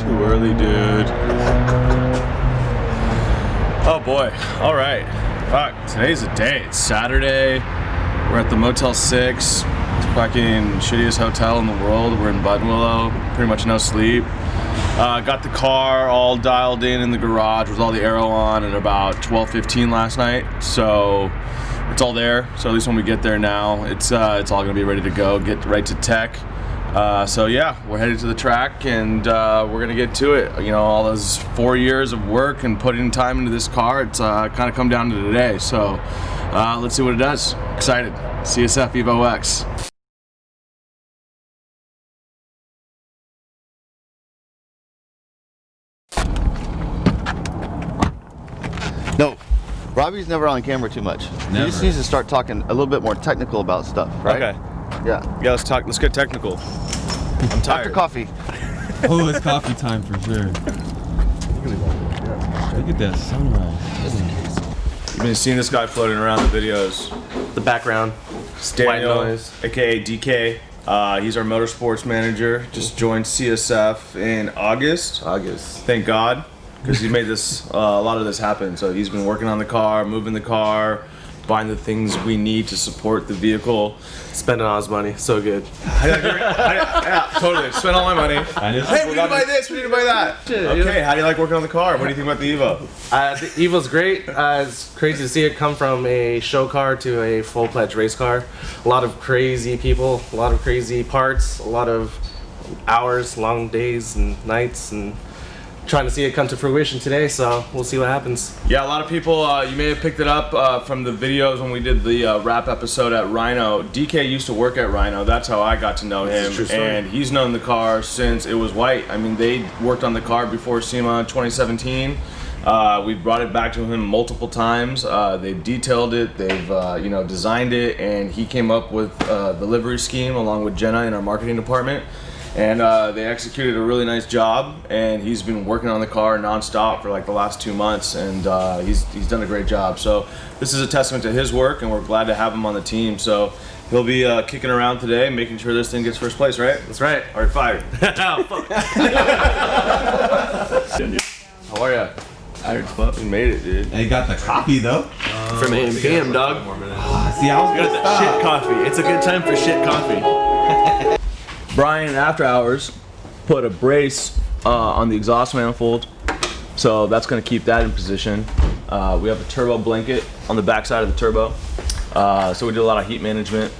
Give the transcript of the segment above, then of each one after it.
Too early, dude. Oh boy. All right. Fuck. Today's the day. It's Saturday. We're at the Motel 6. Fucking shittiest hotel in the world. We're in Buttonwillow. Pretty much no sleep. Got the car all dialed in the garage with all the aero on at about 12:15 last night. So it's all there. So at least when we get there now, it's all gonna be ready to go. Get right to tech. So yeah, we're headed to the track and we're gonna get to it. You know, all those 4 years of work and putting time into this car, it's kind of come down to today. So let's see what it does. Excited. CSF Evo X. No, Robbie's never on camera too much. Never. He just needs to start talking a little bit more technical about stuff, right? Okay. Yeah. Yeah, let's talk. Let's get technical. I'm tired. After coffee. Oh, it's coffee time for sure. Look at that sunrise. You've been seeing this guy floating around the videos. The background. It's Daniel, White noise. aka DK. He's our motorsports manager. Just joined CSF in August. Thank God, because he made this a lot of this happen. So he's been working on the car, moving the car, buying the things we need to support the vehicle. Spending all his money. So good. Yeah, totally. Spent all my money. Hey, we need to buy this. We need to buy that. Okay, how do you like working on the car? What do you think about the Evo? The Evo's great. It's crazy to see it come from a show car to a full-fledged race car. A lot of crazy people, a lot of crazy parts, a lot of hours, long days and nights, and trying to see it come to fruition today, so we'll see what happens. Yeah, a lot of people, you may have picked it up from the videos when we did the wrap episode at Rhino. DK used to work at Rhino. That's how I got to know him. And he's known the car since it was white. I mean, they worked on the car before SEMA 2017. We brought it back to him multiple times. They've detailed it, they've designed it, and he came up with the livery scheme along with Jenna in our marketing department. And they executed a really nice job, and he's been working on the car nonstop for like the last 2 months, and he's done a great job. So this is a testament to his work, and we're glad to have him on the team. So he'll be kicking around today, making sure this thing gets first place, right? That's right. All right, fired. Oh, fuck. How are ya? Tired fuck. You made it, dude. And you got the coffee though. From AM dog. See, I was Got that shit coffee. It's a good time for shit coffee. Brian at Afterhours put a brace on the exhaust manifold, so that's going to keep that in position. We have a turbo blanket on the back side of the turbo, so we did a lot of heat management.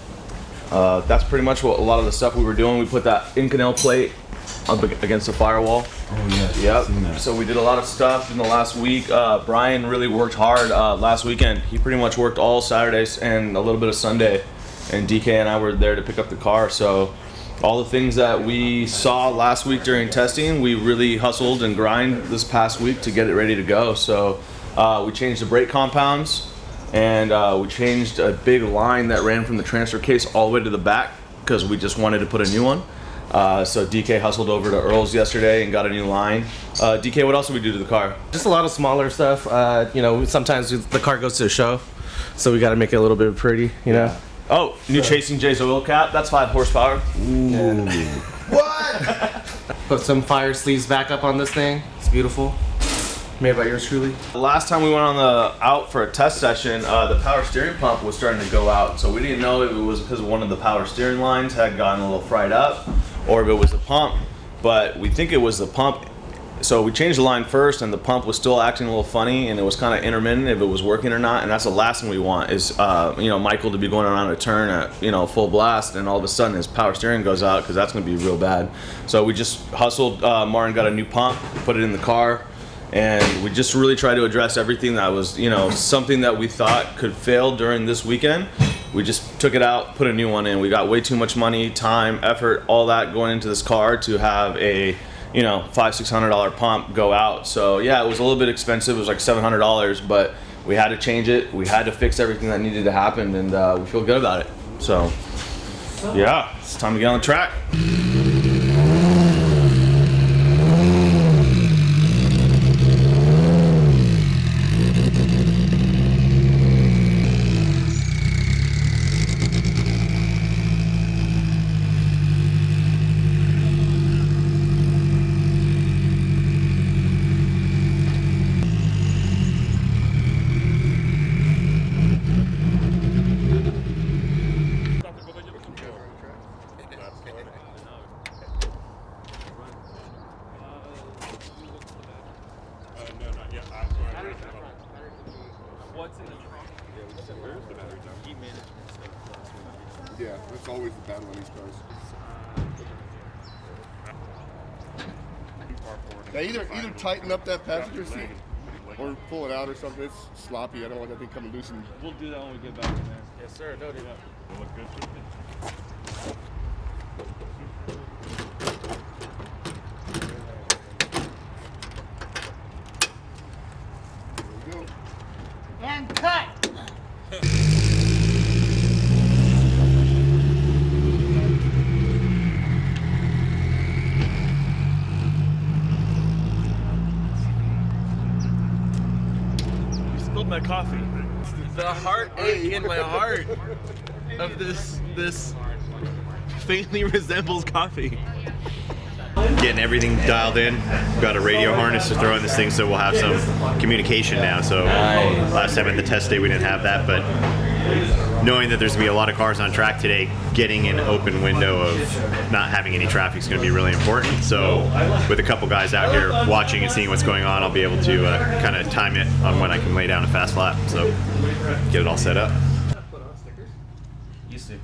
That's pretty much what a lot of the stuff we were doing. We put that Inconel plate up against the firewall. Oh yes. Yep. So we did a lot of stuff in the last week. Brian really worked hard last weekend. He pretty much worked all Saturdays and a little bit of Sunday, and DK and I were there to pick up the car. So all the things that we saw last week during testing, we really hustled and grind this past week to get it ready to go. So we changed the brake compounds, and we changed a big line that ran from the transfer case all the way to the back because we just wanted to put a new one. So DK hustled over to Earl's yesterday and got a new line. DK, what else did we do to the car? Just a lot of smaller stuff. Sometimes the car goes to a show, so we got to make it a little bit pretty, you know? Oh, new Chasing J's oil cap. That's 5 horsepower. Ooh. What? Put some fire sleeves back up on this thing. It's beautiful. Made by yours truly. The last time we went on out for a test session, the power steering pump was starting to go out. So we didn't know if it was because one of the power steering lines had gotten a little fried up or if it was the pump. But we think it was the pump. So we changed the line first, and the pump was still acting a little funny, and it was kind of intermittent if it was working or not. And that's the last thing we want is Michael to be going around a turn at full blast, and all of a sudden his power steering goes out, because that's going to be real bad. So we just hustled. Martin got a new pump, put it in the car, and we just really tried to address everything that was something that we thought could fail during this weekend. We just took it out, put a new one in. We got way too much money, time, effort, all that going into this car to have a $500-600 pump go out. So yeah, it was a little bit expensive. It was like $700, but we had to change it. We had to fix everything that needed to happen, and we feel good about it. So yeah, it's time to get on the track. Yeah, that's always the battle on these cars. Yeah, either tighten up that passenger seat or pull it out or something. It's sloppy. I don't want that thing coming loose. We'll do that when we get back in there. Yes, sir. No, do that. There we go. And cut. Spilled my coffee. The heartache in my heart of this faintly resembles coffee. Getting everything dialed in. We've got a radio harness to throw in this thing, so we'll have some communication now. So last time at the test day we didn't have that, but knowing that there's gonna be a lot of cars on track today, getting an open window of not having any traffic is gonna be really important. So with a couple guys out here watching and seeing what's going on, I'll be able to kind of time it on when I can lay down a fast lap. So get it all set up. Used to. You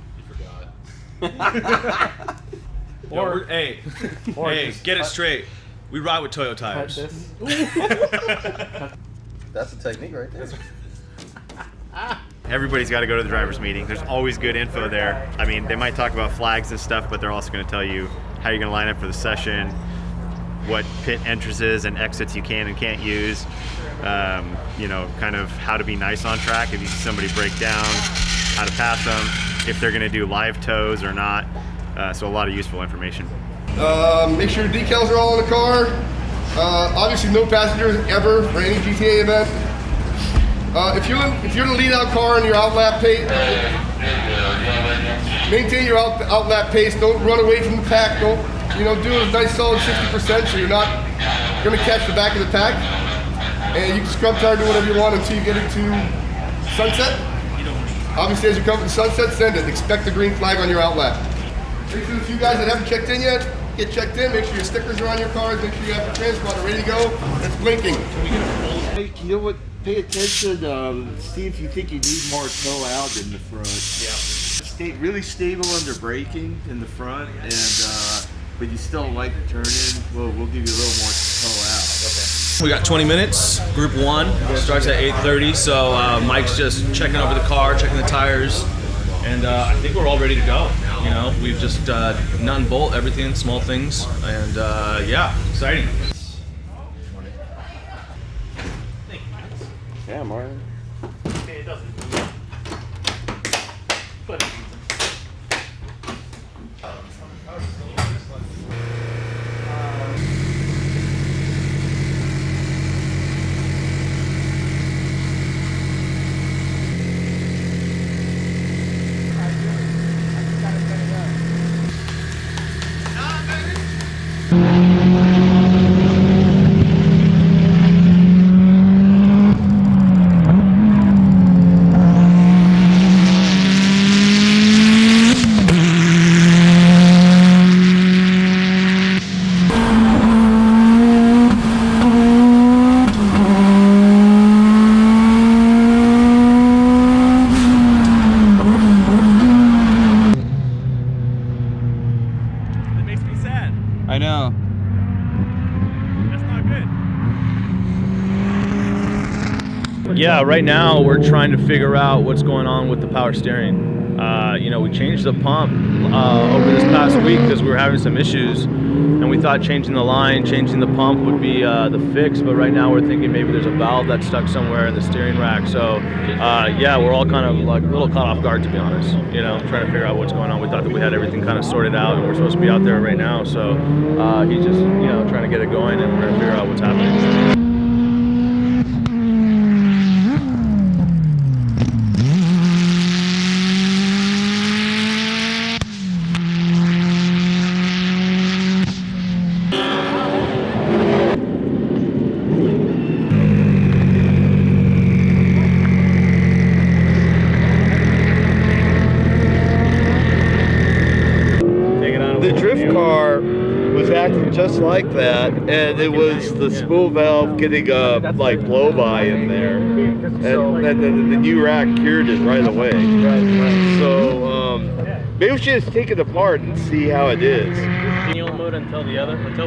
forgot. Or hey, get it straight. We ride with Toyo tires. That's a technique right there. Everybody's got to go to the driver's meeting. There's always good info there. I mean, they might talk about flags and stuff, but they're also going to tell you how you're going to line up for the session, what pit entrances and exits you can and can't use, you know, kind of how to be nice on track if you see somebody break down, how to pass them, if they're going to do live tows or not. So a lot of useful information. Make sure the decals are all in the car. Obviously, no passengers ever for any GTA event. If you're the lead out car in your outlap pace, maintain your outlap pace. Don't run away from the pack. Don't do a nice solid 60% so you're not going to catch the back of the pack. And you can scrub tire, do whatever you want until you get into sunset. Obviously, as you come to sunset, send it. Expect the green flag on your outlap. Make sure the few guys that haven't checked in yet get checked in. Make sure your stickers are on your cars. Make sure you have your transponder ready to go. It's blinking. Hey, you know what? Pay attention. See if you think you need more toe out in the front. Yeah. Stay really stable under braking in the front, and but you still like to turn in. We'll give you a little more toe out. Okay. We got 20 minutes. Group 1 starts at 8:30. So Mike's just checking over the car, checking the tires, and I think we're all ready to go. You know, we've just nut and bolt everything, small things, and yeah, exciting. Yeah, Martin. I know. That's not good. Yeah, right now we're trying to figure out what's going on with the power steering. You know, we changed the pump over this past week because we were having some issues, and we thought changing the line, changing the pump would be the fix, but right now we're thinking maybe there's a valve that's stuck somewhere in the steering rack. So yeah, we're all kind of like a little caught off guard, to be honest, you know, trying to figure out what's going on. We thought that we had everything kind of sorted out and we're supposed to be out there right now, so he's just, you know, trying to get it going, and we're going to figure out what's happening. just like that, and it was the spool valve getting like blow by in there, and then the new rack cured it right away. So maybe we should just take it apart and see how it is. Manual mode until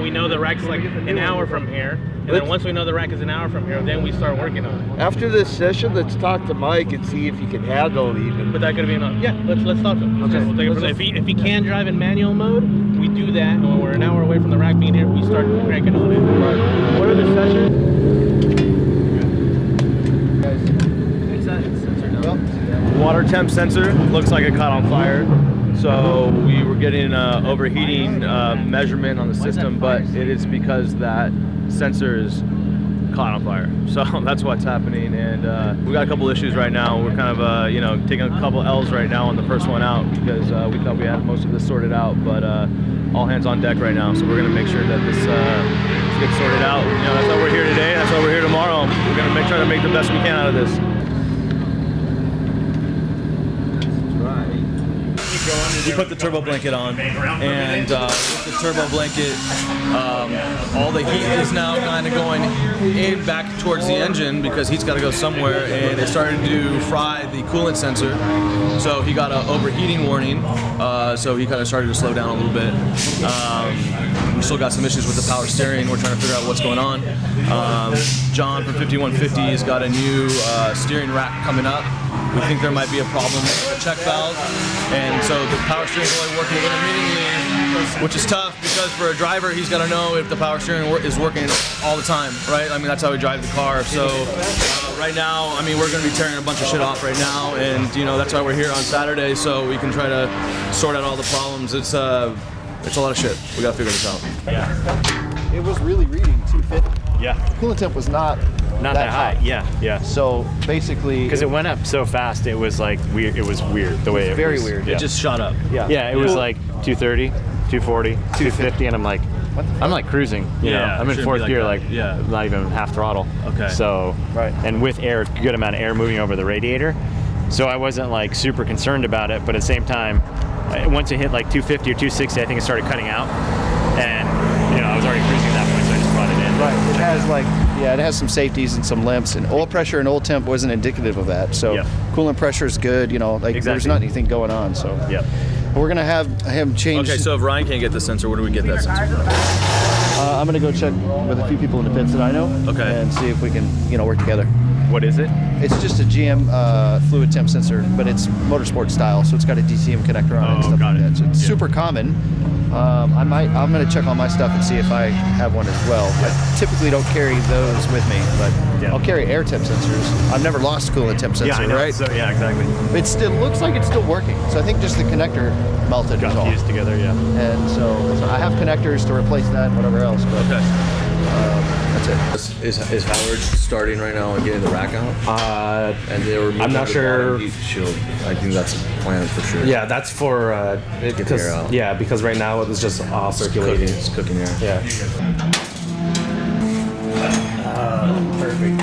we know the rack's like an hour from here, and then once we know the rack is an hour from here, then we start working on it. After this session, let's talk to Mike and see if he can handle it even. But that could be enough. Yeah, let's talk to him. Okay. We'll take it from there. If he can drive in manual mode, we do that, and when we're an hour away from the rack being here, we start cranking on it. Right. What are the sessions? Water temp sensor looks like it caught on fire. So we were getting overheating measurement on the system, but it is because that sensor is caught on fire. So that's what's happening, and we got a couple issues right now. We're kind of you know, taking a couple L's right now on the first one out because we thought we had most of this sorted out, but all hands on deck right now. So we're gonna make sure that this gets sorted out. You know, that's why we're here today. That's why we're here tomorrow. We're gonna try to make the best we can out of this. We put the turbo blanket on, and with the turbo blanket, all the heat is now kind of going in back towards the engine because heat's got to go somewhere, and it started to fry the coolant sensor. So he got an overheating warning, so he kind of started to slow down a little bit. We still got some issues with the power steering. We're trying to figure out what's going on. John from 5150 has got a new steering rack coming up. We think there might be a problem with the check valve, and so the power steering is only working intermittently, which is tough because for a driver, he's got to know if the power steering is working all the time, right? I mean, that's how we drive the car. So right now, I mean, we're going to be tearing a bunch of shit off right now, and you know, that's why we're here on Saturday, so we can try to sort out all the problems. It's a lot of shit. We got to figure this out. Yeah. It was really reading 250. Yeah. Coolant temp was not that high. Yeah. So basically, Because it went up so fast, it was like weird. It was weird the way it was. very weird. Yeah. It just shot up. Yeah, it was like 230, 240, 250, and I'm like cruising. You know, I'm in shouldn't fourth be gear, like like that. Yeah. not even half throttle. Okay. So Right. and with air, good amount of air moving over the radiator. So I wasn't like super concerned about it, but at the same time, once it hit like 250 or 260, I think it started cutting out, and you know I was already cruising at that point, so I just brought it in. Right. It has it has some safeties and some limps, and oil pressure and oil temp wasn't indicative of that. So coolant pressure is good. You know, like there's not anything going on. So we're gonna have him change. Okay, so if Ryan can't get the sensor, where do we get that sensor? I'm gonna go check with a few people in the pits that I know. Okay. And see if we can work together. What is it? It's just a GM fluid temp sensor, but it's motorsport style, so it's got a DCM connector on it and stuff like that. So it's super common. I'm gonna check all my stuff and see if I have one as well. I typically don't carry those with me, but I'll carry air temp sensors. I've never lost coolant temp sensor, Yeah, I know. right? So, yeah, exactly. It still looks like it's still working. So I think just the connector melted. Got is all. fused together, yeah. And so I have connectors to replace that and whatever else, but that's it. Is Howard starting right now and getting the rack out? And they were. I'm not sure. Heat shield. I think that's a plan for sure. Yeah, that's for Get the air out. Yeah, because right now it was just all circulating. It's cooking air. Yeah. Perfect.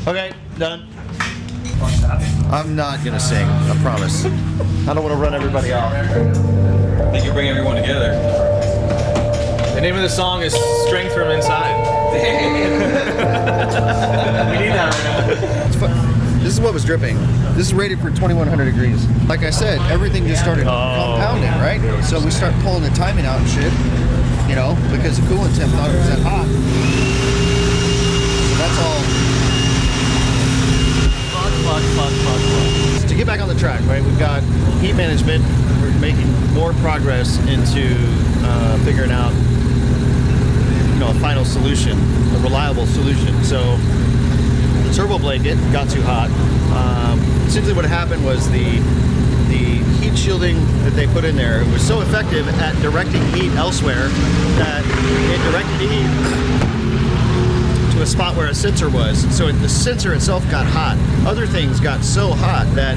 Okay, done. I'm not gonna sing, I promise. I don't want to run everybody off. I think you bring everyone together. The name of the song is Strength from Inside. We need that right now. This is what was dripping. This is rated for 2100 degrees. Like I said, everything just started compounding, right? So we start pulling the timing out and shit, you know, because the coolant temp thought it was that hot. So that's all. Fuck. To get back on the track, right? We've got heat management. We're making more progress into figuring out, you know, a final solution, a reliable solution. So turbo blanket got too hot. Essentially what happened was the heat shielding that they put in there was so effective at directing heat elsewhere that it directed heat to a the spot where a sensor was. So the sensor itself got hot. Other things got so hot that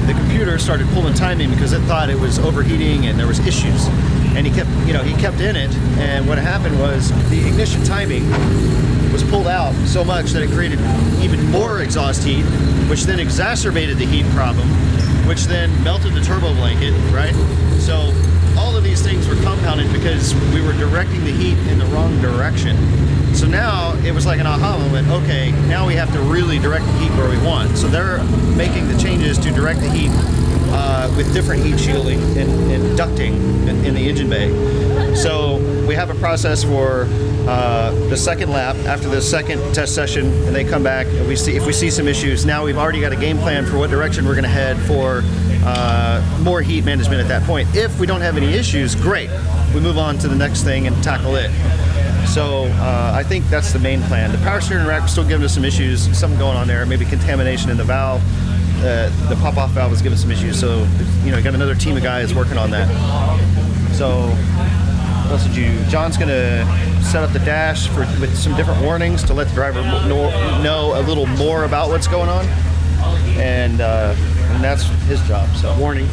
the computer started pulling timing because it thought it was overheating and there was issues. And he kept in it. And what happened was the ignition timing was pulled out so much that it created even more exhaust heat, which then exacerbated the heat problem, which then melted the turbo blanket, right? So all of these things were compounded because we were directing the heat in the wrong direction. So now it was like an aha moment. Okay, now we have to really direct the heat where we want. So they're making the changes to direct the heat with different heat shielding and ducting in the engine bay. So we have a process for the second lap after the second test session, and they come back and if we see some issues. Now we've already got a game plan for what direction we're going to head for more heat management at that point. If we don't have any issues, great. We move on to the next thing and tackle it. So I think that's the main plan. The power steering rack was still giving us some issues, something going on there, maybe contamination in the valve. The pop-off valve was giving some issues, so got another team of guys working on that. So what else did you do? John's gonna set up the dash with some different warnings to let the driver know a little more about what's going on, and that's his job. So warning.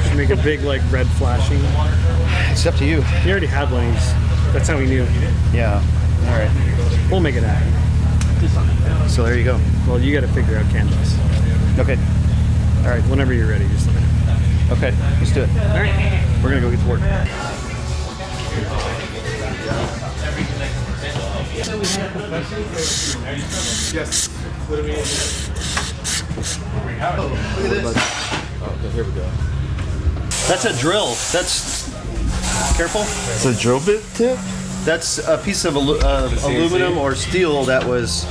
Should make a big red flashing. It's up to you. He already had one. That's how we knew. Yeah. All right. We'll make it happen. So there you go. Well, you got to figure out canvas. Okay. All right. Whenever you're ready, just let me know. Okay. Let's do it. All right. We're gonna go get to work. Yes. Look at this. Okay, here we go. That's a drill. That's careful. It's a drill bit tip? That's a piece of aluminum or steel that was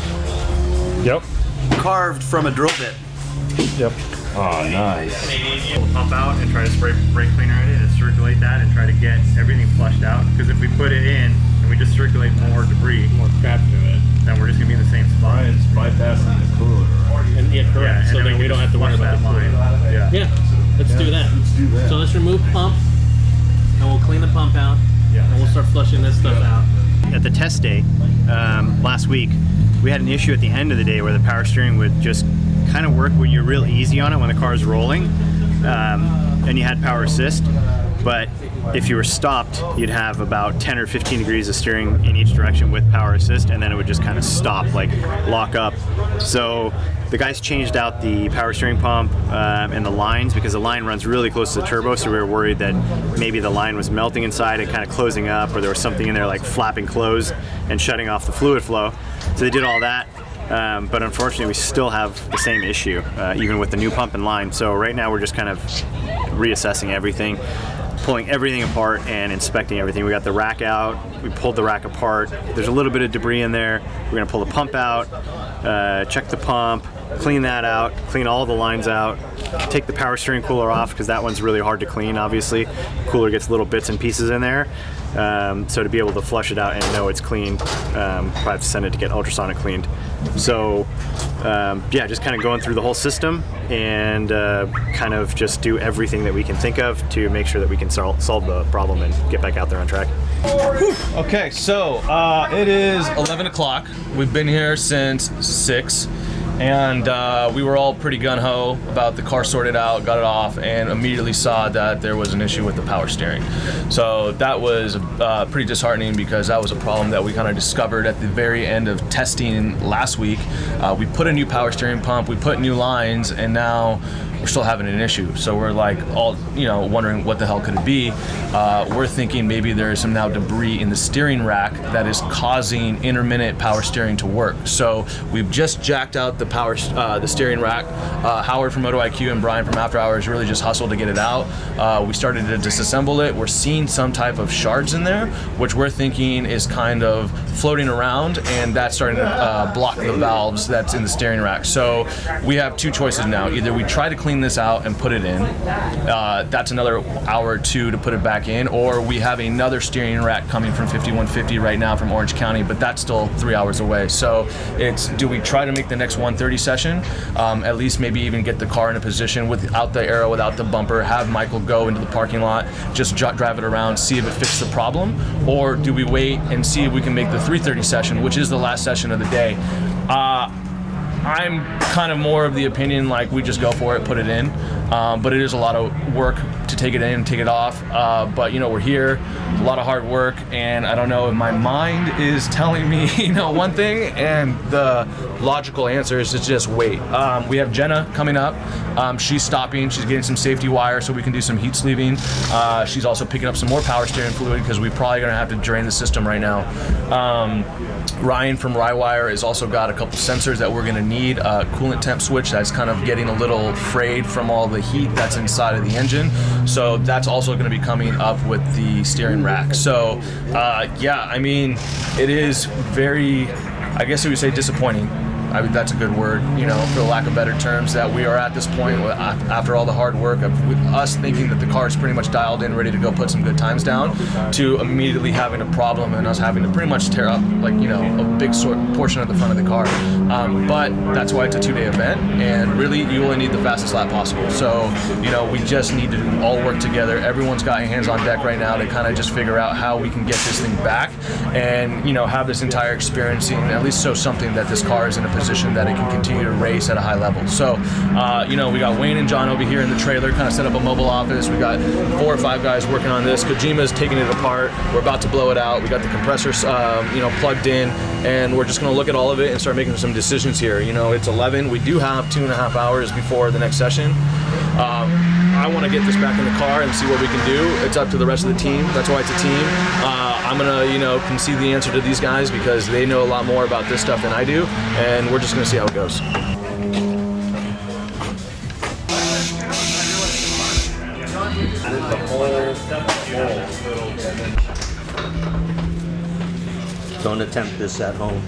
carved from a drill bit. Yep. Oh, nice. We'll pump out and try to spray brake cleaner in it and circulate that and try to get everything flushed out. Because if we put it in and we just circulate more debris, More crap to it. then we're just gonna be in the same spot. Brian's bypassing the cooler. And correct. and So then we can don't have to just worry flush about that the line. Yeah. Yeah. Let's do that. Let's do that. So let's remove pump, and we'll clean the pump out, and we'll start flushing this stuff out. At the test day last week, we had an issue at the end of the day where the power steering would just kind of work when you're real easy on it when the car is rolling, and you had power assist. But if you were stopped, you'd have about 10 or 15 degrees of steering in each direction with power assist, and then it would just kind of stop, lock up. So the guys changed out the power steering pump and the lines because the line runs really close to the turbo, so we were worried that maybe the line was melting inside and kind of closing up, or there was something in there like flapping closed and shutting off the fluid flow. So they did all that. But unfortunately we still have the same issue, even with the new pump and line. So right now we're just kind of reassessing everything, pulling everything apart and inspecting everything. We got the rack out, we pulled the rack apart. There's a little bit of debris in there. We're gonna pull the pump out, check the pump, clean that out, clean all the lines out, take the power steering cooler off because that one's really hard to clean, obviously. Cooler gets little bits and pieces in there. So to be able to flush it out and know it's clean, probably have to send it to get ultrasonic cleaned. So yeah, just kind of going through the whole system and kind of just do everything that we can think of to make sure that we can solve the problem and get back out there on track. Okay, so it is 11 o'clock. We've been here since 6. And we were all pretty gung-ho about the car sorted out, got it off, and immediately saw that there was an issue with the power steering. So that was pretty disheartening because that was a problem that we kind of discovered at the very end of testing last week. We put a new power steering pump, we put new lines, and now we're still having an issue. So we're like all, wondering what the hell could it be. We're thinking maybe there's some now debris in the steering rack that is causing intermittent power steering to work. So we've just jacked out the steering rack. Howard from MotoIQ and Brian from Afterhours really just hustled to get it out. We started to disassemble it. We're seeing some type of shards in there, which we're thinking is kind of floating around, and that's starting to block the valves that's in the steering rack. So we have two choices now. Either we try to clean this out and put it in. That's another hour or two to put it back in, or we have another steering rack coming from 5150 right now from Orange County, but that's still 3 hours away. So it's, do we try to make the next one 130 session. At least maybe even get the car in a position without the aero, without the bumper, have Michael go into the parking lot, just drive it around, see if it fixes the problem, or do we wait and see if we can make the 330 session, which is the last session of the day. I'm kind of more of the opinion like we just go for it, put it in, but it is a lot of work to take it in, take it off, but you know, we're here, a lot of hard work, and I don't know if my mind is telling me, you know, one thing, and the logical answer is to just wait. We have Jenna coming up. She's stopping, she's getting some safety wire so we can do some heat sleeving. She's also picking up some more power steering fluid because we're probably gonna have to drain the system right now. Ryan from Rywire has also got a couple sensors that we're gonna need, a coolant temp switch that's kind of getting a little frayed from all the heat that's inside of the engine. So that's also going to be coming up with the steering rack. So yeah, I mean, it is very, I guess you would say disappointing. I mean, that's a good word, you know, for the lack of better terms, that we are at this point after all the hard work of us thinking that the car is pretty much dialed in, ready to go put some good times down, to immediately having a problem and us having to pretty much tear up, like, you know, a big portion of the front of the car. But that's why it's a 2-day event, and really you only need the fastest lap possible. So, you know, we just need to all work together. Everyone's got hands on deck right now to kind of just figure out how we can get this thing back and, you know, have this entire experience, and at least show something that this car is in a position that it can continue to race at a high level. So, you know, we got Wayne and John over here in the trailer, kind of set up a mobile office. We got 4 or 5 guys working on this. Kojima's taking it apart. We're about to blow it out. We got the compressors, you know, plugged in, and we're just going to look at all of it and start making some decisions here. You know, it's 11. We do have 2.5 hours before the next session. I want to get this back in the car and see what we can do. It's up to the rest of the team. That's why it's a team. I'm gonna, you know, concede the answer to these guys because they know a lot more about this stuff than I do, and we're just gonna see how it goes. Don't attempt this at home.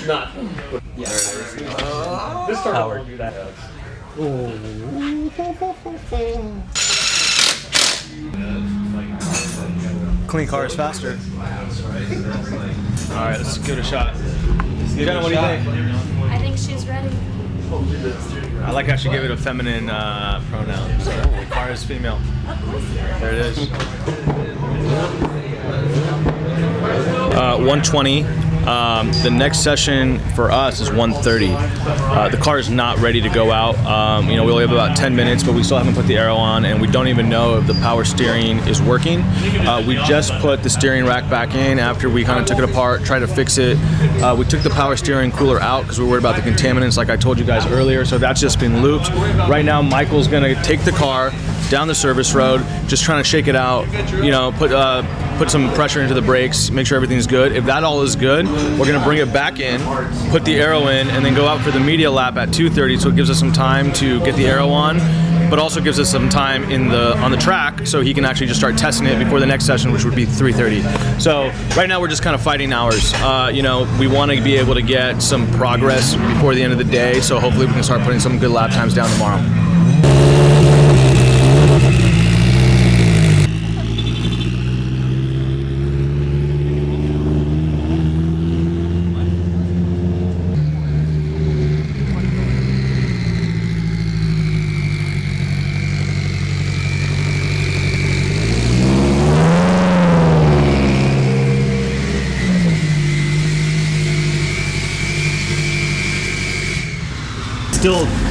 Not. Yeah. This Howard. Do that. Clean car is faster. All right, let's give it a shot. Jenna, what do you think? I think she's ready. I like how she gave it a feminine pronoun. So the car is female. There it is. 120. The next session for us is 1:30. The car is not ready to go out. You know, we only have about 10 minutes, but we still haven't put the aero on, and we don't even know if the power steering is working. We just put the steering rack back in after we kind of took it apart, tried to fix it. We took the power steering cooler out because we were worried about the contaminants, like I told you guys earlier, so that's just been looped. Right now, Michael's gonna take the car down the service road, just trying to shake it out, you know, put some pressure into the brakes, make sure everything's good. If that all is good, we're gonna bring it back in, put the aero in, and then go out for the media lap at 2:30, so it gives us some time to get the aero on, but also gives us some time on the track so he can actually just start testing it before the next session, which would be 3:30. So right now we're just kind of fighting hours. You know, we want to be able to get some progress before the end of the day, so hopefully we can start putting some good lap times down tomorrow.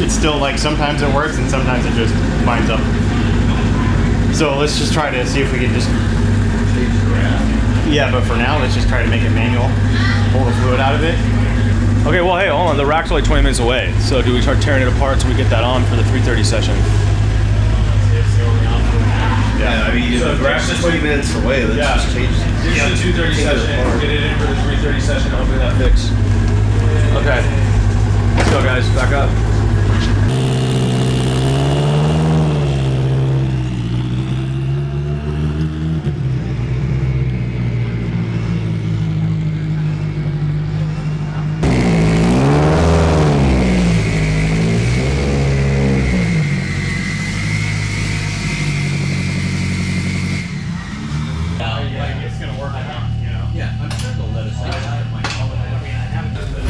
It's still like sometimes it works and sometimes it just binds up. So let's just try to see if we can just, yeah, but for now let's just try to make it manual, pull the fluid out of it. Okay, well, hey, hold on, the rack's only 20 minutes away, so do we start tearing it apart so we get that on for the 3:30 session? Yeah, I mean, so the rack's 20 minutes away, let's just change it. Yeah, the 2:30 session, get it in for the 3:30 session, hopefully that fixes. Okay, let's go guys, back up.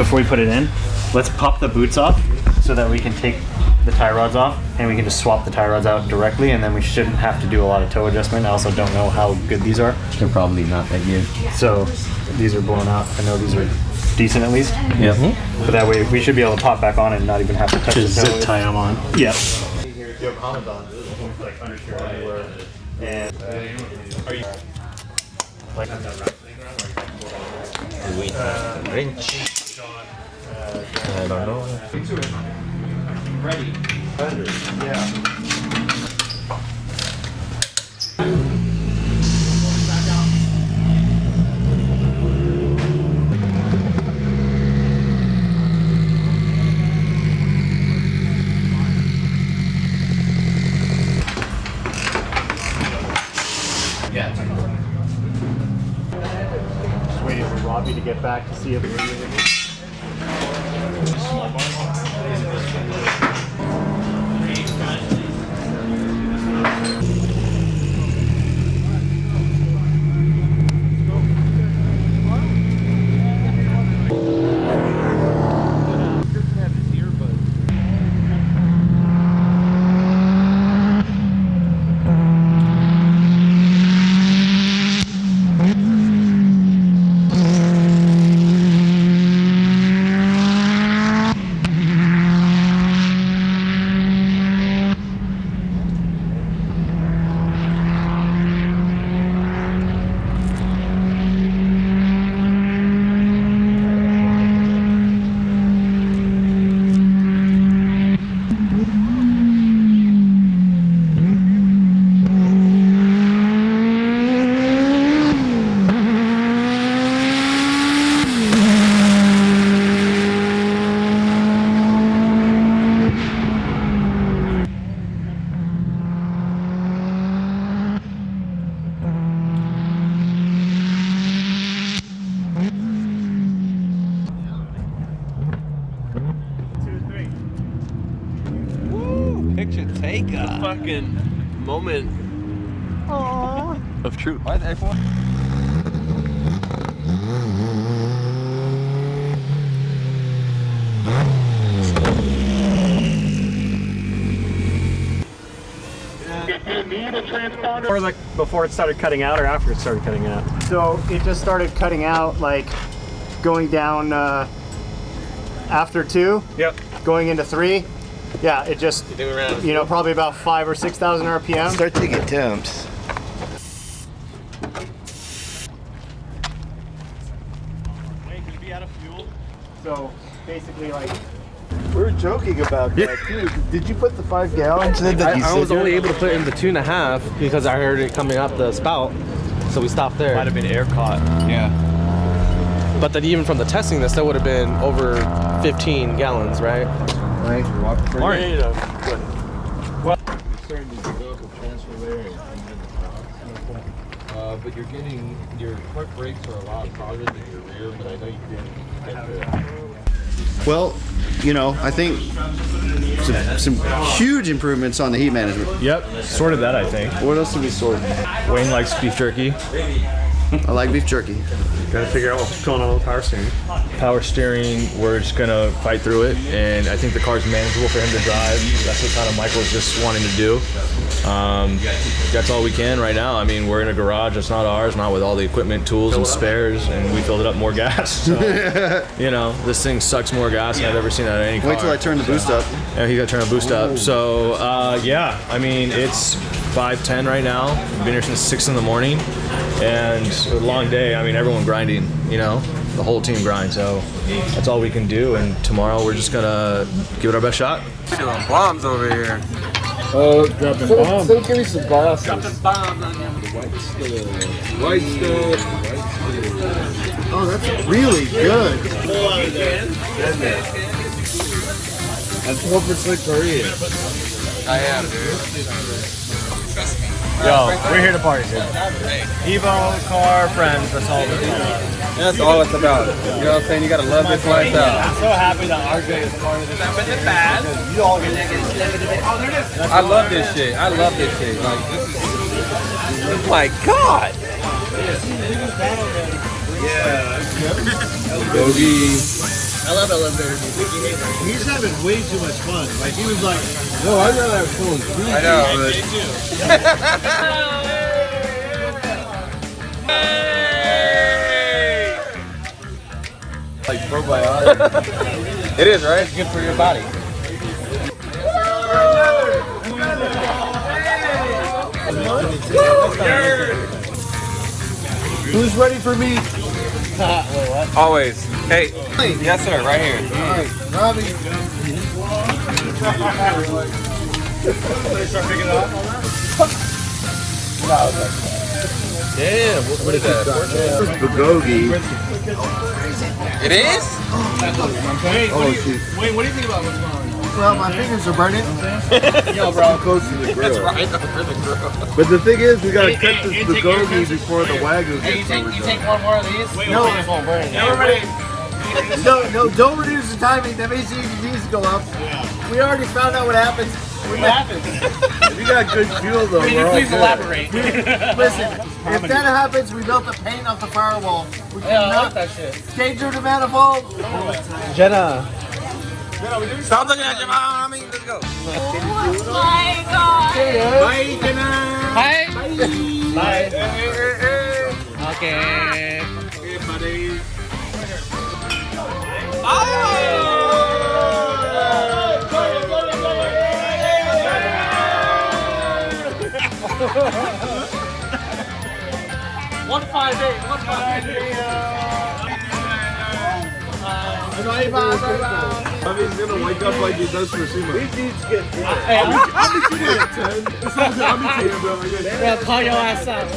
before we put it in, let's pop the boots off so that we can take the tie rods off and we can just swap the tie rods out directly, and then we shouldn't have to do a lot of toe adjustment. I also don't know how good these are. They're probably not that good. So these are blown out. I know these are decent at least. Yep. But that way we should be able to pop back on and not even have to touch the toe. Zip tie them on. Yep. You have helmet on, like undershirt anywhere. And are you like wrench? I don't know. Ready. Yeah. Just waiting for Robbie to get back to see if Picture taker. Fucking moment. Aww. Of truth. Why the heck? Or like before it started cutting out or after it started cutting out? So it just started cutting out, like going down after 2. Yep. Going into 3. Yeah, it just, you know, probably about 5,000 or 6,000 RPM. Start to get temps. Hey, could it be out of fuel? So basically, like, We were joking about that too. Did you put the 5 gallons in that you I was said only you- able to put in the 2.5 because I heard it coming out the spout, so we stopped there. Might have been air caught. Yeah. But then even from the testing, that still would have been over 15 gallons, right? Right. Orange. Starting to develop a transfer there. But you're getting, your front brakes are a lot harder than your rear, but I know you didn't get the... Well, you know, I think some huge improvements on the heat management. Yep, sorted that, I think. What else did we sort? Wayne likes beef jerky. I like beef jerky. gotta figure out what's going on with power steering. Power steering, we're just gonna fight through it, and I think the car's manageable for him to drive. That's what kind of Michael's just wanting to do. That's all we can right now. I mean, we're in a garage that's not ours, not with all the equipment, tools, and spares, and we filled it up more gas. So, you know, this thing sucks more gas than I've ever seen out of any car. Wait till I turn the boost up. Yeah, he got to turn the boost up. So, yeah, I mean, it's 5:10 right now. I've been here since 6 in the morning, and a long day. I mean, everyone grinding, you know, the whole team grinds. So that's all we can do, and tomorrow we're just gonna give it our best shot. We're doing bombs over here. Oh, dropping bombs. So give me some glasses. Dropping bombs on you. White stuff. Oh, that's really good. That's 4% Korean. I am, dude. Yo, we're here to party, dude. Evo, car, friends, that's all it's about. That's all it's about. You know what I'm saying? You gotta love this lifestyle. I'm so happy that RJ is part of this. You all get I love this shit. I love this shit. Like, this is... Oh my God! Bogey. I love elevator music. He's having way too much fun. Like he was like, No, I'd rather have phones. I know, Like probiotic. It is, right? It's good for your body. who's ready for me? Always. Hey. Yes, sir. Right here. All right, Robbie. Start picking it up. Damn. What is that? Bulgogi. It is? Oh, shit. Wait, what do you think about what's going on? Well, my fingers are burning. Yo, bro. Close to the grill. That's right. For the grill. But the thing is, we gotta cut this bulgogi before the wagyu Hey, gets you take one more of these? No. Everybody. No, don't reduce the timing. That makes the EGGs go up. We already found out what happens. What happens? If you got good fuel, though, Can you we're all please good. elaborate? Listen, if that happens, we built the paint off the firewall. We cannot that shit. Skate through the manifold. Jenna. Stop looking at your mom. Let's go. Oh my god. Bye, Jenna. Hi. Bye. Okay. Okay, buddy. One 158. He's gonna wake up like he does for Suma. These dudes get Hey, I'll be shooting at 10. I'll be shooting, bro. yeah, call your ass up.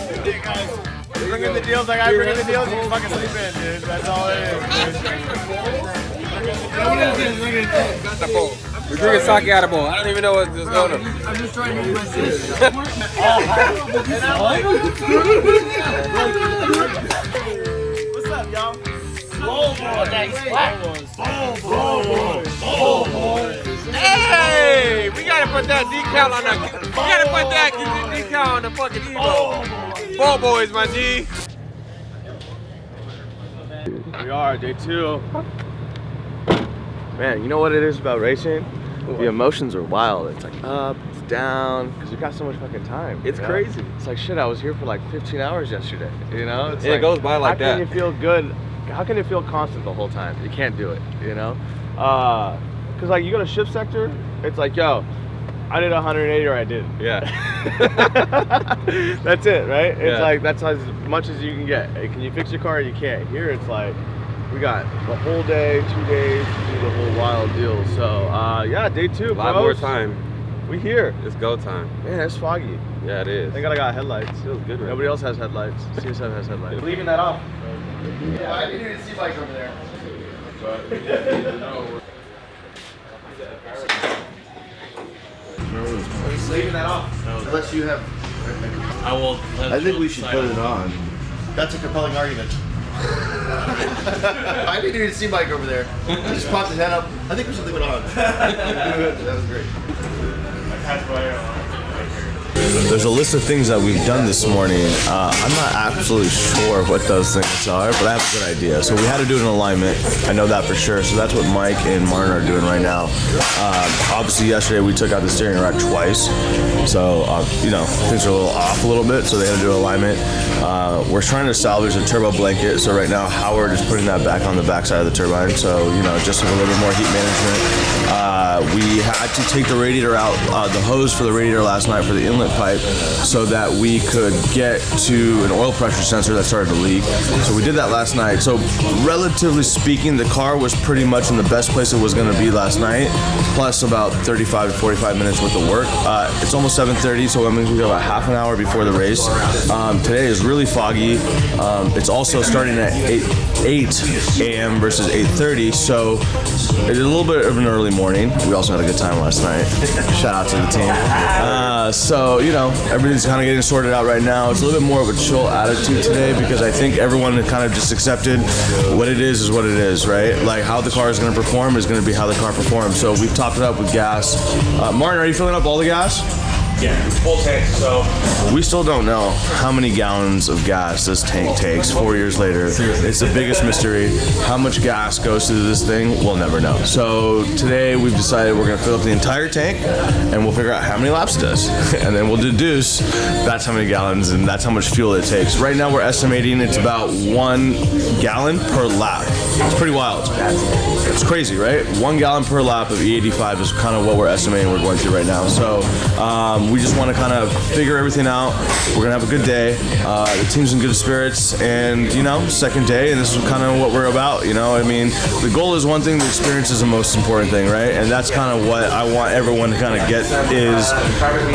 Bring in the deals like I bring in the deals, you can fucking sleep in, dude. That's all it is. We're drinking sake out of bowl. I don't even know what's going on. I'm just trying to do my shit. What's up, y'all? Hey, we gotta put that decal on the. We gotta put that decal on the fucking Evo. Ball boys, my G. We are day 2. Man, you know what it is about racing? The emotions are wild. It's like up, it's down, because you got so much fucking time. It's crazy. It's like shit. I was here for like 15 hours yesterday. You know? It's Yeah, it goes by like how that. How can you feel good? How can it feel constant the whole time? You can't do it. You know? Because like you go to shift sector, it's like, yo, I did 180 or I didn't. Yeah. That's it, right? It's Yeah. like that's as much as you can get. Hey, can you fix your car? You can't. Here it's like we got the whole day, 2 days to do the whole wild deal. So yeah, day 2, A lot bros. more time. We here. It's go time. Man, it's foggy. Yeah, it is. Thank God I got headlights. Feels good right Nobody else has headlights. CSF has headlights. Leaving that off. Yeah, I can hear the C-bike over there. Leaving that off. Unless you have. I will. I think we should put it on. That's a compelling argument. I didn't even see Mike over there. I just popped his head up. I think we should leave it on. That was great. There's a list of things that we've done this morning. I'm not absolutely sure what those things are, but I have a good idea. So we had to do an alignment. I know that for sure. So that's what Mike and Martin are doing right now. Obviously, yesterday we took out the steering rack twice. So, you know, things are a little off a little bit, so they had to do alignment. We're trying to salvage the turbo blanket. So right now, Howard is putting that back on the backside of the turbine. So, you know, just a little bit more heat management. We had to take the radiator out, the hose for the radiator last night for the inlet pipe, so that we could get to an oil pressure sensor that started to leak. So we did that last night. So relatively speaking, the car was pretty much in the best place it was going to be last night, plus about 35 to 45 minutes worth of work. It's almost 7:30, so that means we have about half an hour before the race. Today is really foggy. It's also starting at 8 a.m. versus 8:30, so it's a little bit of an early morning. We also had a good time last night. Shout out to the team. So, you know, everything's kind of getting sorted out right now. It's a little bit more of a chill attitude today because I think everyone kind of just accepted what it is what it is, right? Like how the car is going to perform is going to be how the car performs. So we've topped it up with gas. Martin, are you filling up all the gas? Yeah, full tank. So we still don't know how many gallons of gas this tank takes 4 years later. It's the biggest mystery. How much gas goes through this thing, we'll never know. So today we've decided we're gonna fill up the entire tank and we'll figure out how many laps it does. And then we'll deduce that's how many gallons and that's how much fuel it takes. Right now we're estimating it's about 1 gallon per lap. It's pretty wild. It's crazy, right? 1 gallon per lap of E85 is kind of what we're estimating we're going through right now. So we just want to kind of figure everything out. We're gonna have a good day. The team's in good spirits, and you know, second day, and this is kind of what we're about. You know, I mean, the goal is one thing, the experience is the most important thing, right? And that's kind of what I want everyone to kind of get is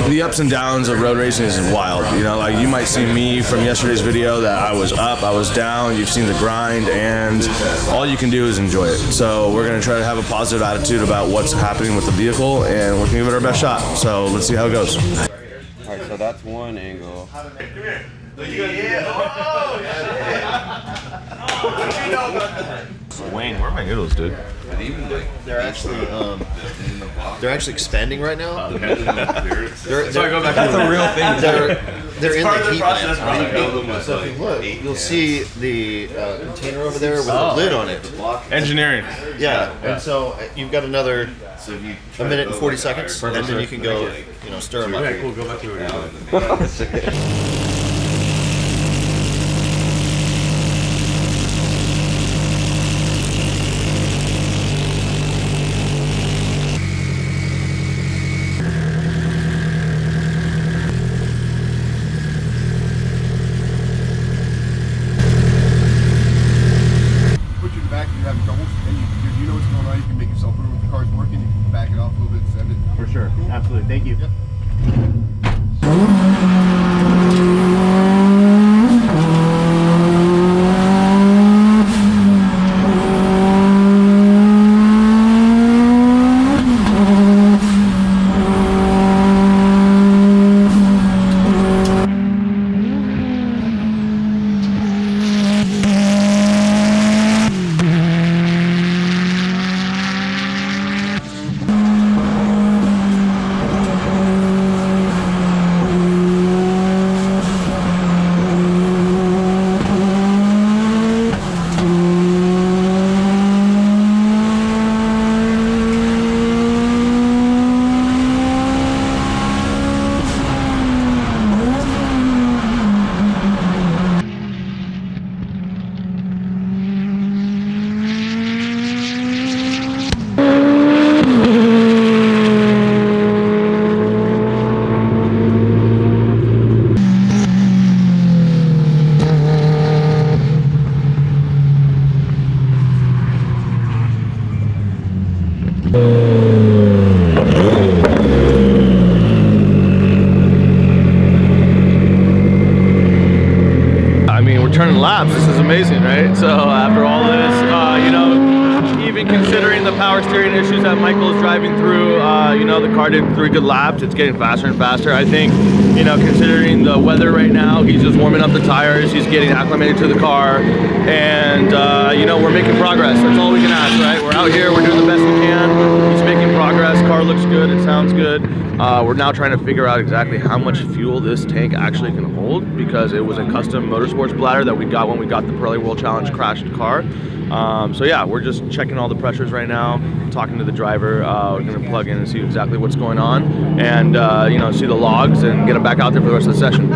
the ups and downs of road racing is wild. You know, like you might see me from yesterday's video that I was up, I was down. You've seen the grind, and all you can do is enjoy it. So we're gonna try to have a positive attitude about what's happening with the vehicle, and we're gonna give it our best shot. So let's see how it goes. All right, so that's one angle. Wayne, where are my noodles, dude? They're actually expanding right now. Sorry, go back. That's a real thing. They're in part of the the heat process. lamp. So if you look, you'll see the container over there with a lid on it. Engineering. Yeah, and so you've got another a minute and 40 seconds, and then you can go, you know, stir them up. Okay, cool. Go back to it. Put you in the back, you're having troubles, and you know what's going on, you can make yourself room. If the car's working, you can back it off a little bit and send it. For sure. Absolutely. Thank you. Yep. I mean, we're turning laps. This is amazing, right? So after all of this, you know, even considering the power steering issues that Michael is driving through, you know, the car did 3 good laps. It's getting faster and faster. I think, you know, considering the weather right now, he's just warming up the tires. He's getting acclimated to the car, and you know, we're making progress. That's all we can ask, right? We're out here. We're doing the best we can. He's making progress. Car looks good. It sounds good. We're now trying to figure out exactly how much fuel this tank actually can hold, because it was a custom motorsports bladder that we got when we got the Pirelli World Challenge crashed car. So yeah, we're just checking all the pressures right now, talking to the driver. We're gonna plug in and see exactly what's going on, and you know, see the logs and get them back out there for the rest of the session.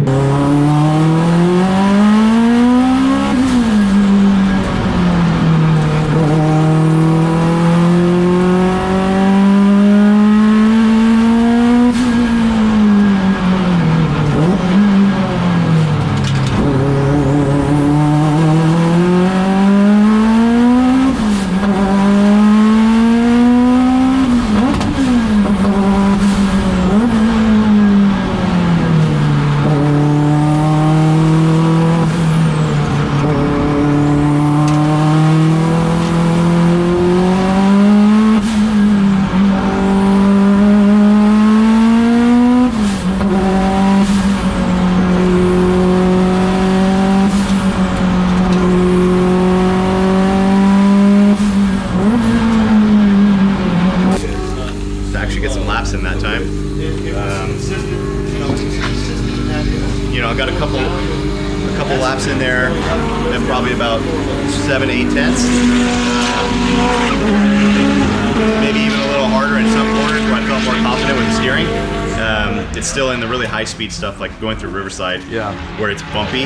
7 to 8 tenths. Maybe even a little harder in some corners where I felt more confident with the steering. It's still in the really high speed stuff, like going through Riverside, where it's bumpy,